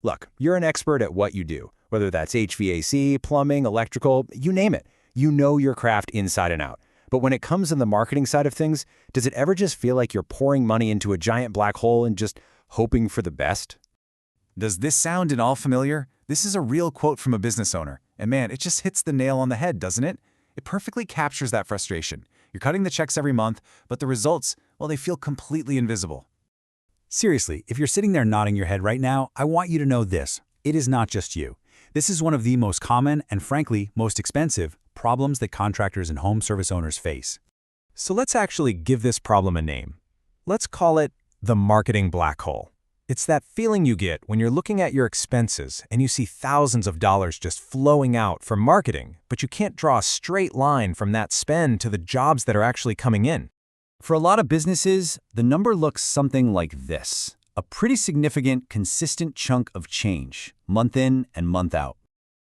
Look, you're an expert at what you do, whether that's HVAC, plumbing, electrical, you name it. You know your craft inside and out. But when it comes to the marketing side of things, does it ever just feel like you're pouring money into a giant black hole and just hoping for the best? Does this sound at all familiar? This is a real quote from a business owner. And man, it just hits the nail on the head, doesn't it? It perfectly captures that frustration. You're cutting the checks every month, but the results, well, they feel completely invisible. Seriously, if you're sitting there nodding your head right now, I want you to know this. It is not just you. This is one of the most common and, frankly, most expensive problems that contractors and home service owners face. So let's actually give this problem a name. Let's call it the marketing black hole. It's that feeling you get when you're looking at your expenses and you see thousands of dollars just flowing out for marketing, but you can't draw a straight line from that spend to the jobs that are actually coming in. For a lot of businesses, the number looks something like this. A pretty significant, consistent chunk of change, month in and month out.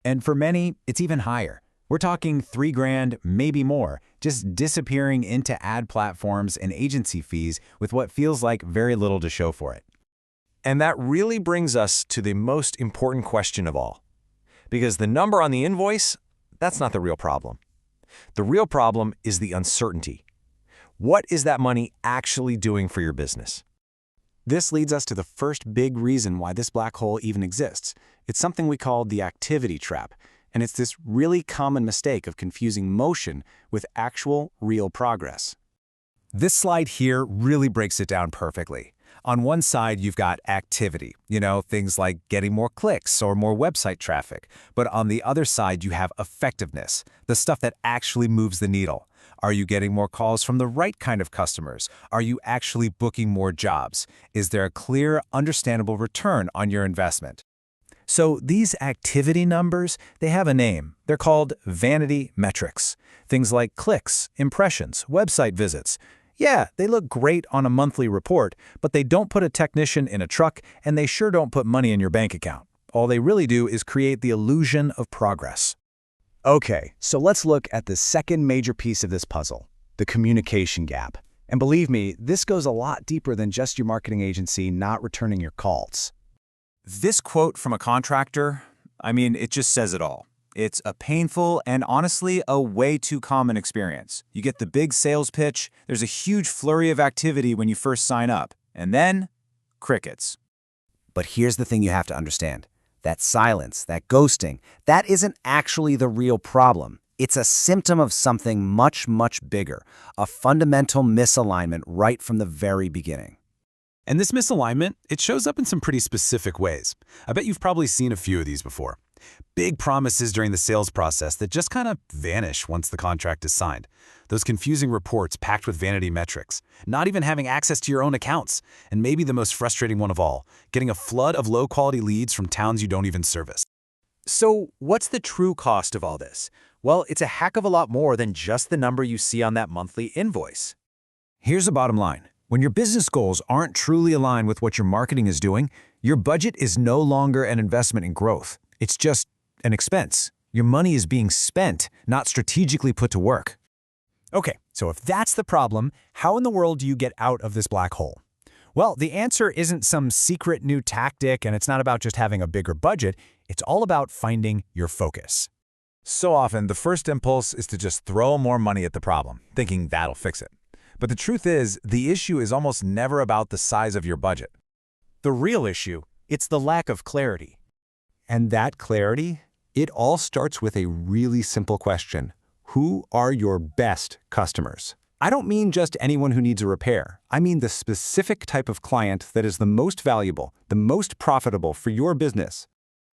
And for many, it's even higher. We're talking $3,000, maybe more, just disappearing into ad platforms and agency fees with what feels like very little to show for it. And that really brings us to the most important question of all. Because the number on the invoice, that's not the real problem. The real problem is the uncertainty. What is that money actually doing for your business? This leads us to the first big reason why this black hole even exists. It's something we call the activity trap, and it's this really common mistake of confusing motion with actual, real progress. This slide here really breaks it down perfectly. On one side, you've got activity, things like getting more clicks or more website traffic. But on the other side, you have effectiveness, the stuff that actually moves the needle. Are you getting more calls from the right kind of customers? Are you actually booking more jobs? Is there a clear, understandable return on your investment? So these activity numbers, they have a name. They're called vanity metrics. Things like clicks, impressions, website visits. Yeah, they look great on a monthly report, but they don't put a technician in a truck, and they sure don't put money in your bank account. All they really do is create the illusion of progress. Okay, so let's look at the second major piece of this puzzle, the communication gap. And believe me, this goes a lot deeper than just your marketing agency not returning your calls. This quote from a contractor, it just says it all. It's a painful and honestly a way too common experience. You get the big sales pitch, there's a huge flurry of activity when you first sign up, and then crickets. But here's the thing you have to understand. That silence, that ghosting, that isn't actually the real problem. It's a symptom of something much, much bigger, a fundamental misalignment right from the very beginning. And this misalignment, it shows up in some pretty specific ways. I bet you've probably seen a few of these before. Big promises during the sales process that just kind of vanish once the contract is signed. Those confusing reports packed with vanity metrics, not even having access to your own accounts, and maybe the most frustrating one of all, getting a flood of low-quality leads from towns you don't even service. So what's the true cost of all this? Well, it's a heck of a lot more than just the number you see on that monthly invoice. Here's the bottom line. When your business goals aren't truly aligned with what your marketing is doing, your budget is no longer an investment in growth. It's just an expense. Your money is being spent, not strategically put to work. Okay, so if that's the problem, how in the world do you get out of this black hole? Well, the answer isn't some secret new tactic, and it's not about just having a bigger budget. It's all about finding your focus. So often, the first impulse is to just throw more money at the problem, thinking that'll fix it. But the truth is, the issue is almost never about the size of your budget. The real issue, it's the lack of clarity. And that clarity, it all starts with a really simple question. Who are your best customers? I don't mean just anyone who needs a repair. I mean the specific type of client that is the most valuable, the most profitable for your business.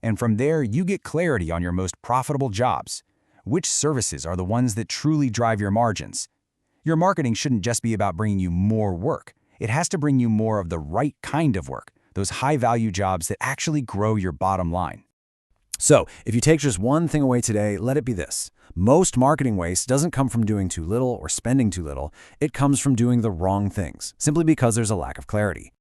And from there, you get clarity on your most profitable jobs. Which services are the ones that truly drive your margins? Your marketing shouldn't just be about bringing you more work. It has to bring you more of the right kind of work, those high-value jobs that actually grow your bottom line. So, if you take just one thing away today, let it be this. Most marketing waste doesn't come from doing too little or spending too little. It comes from doing the wrong things, simply because there's a lack of clarity.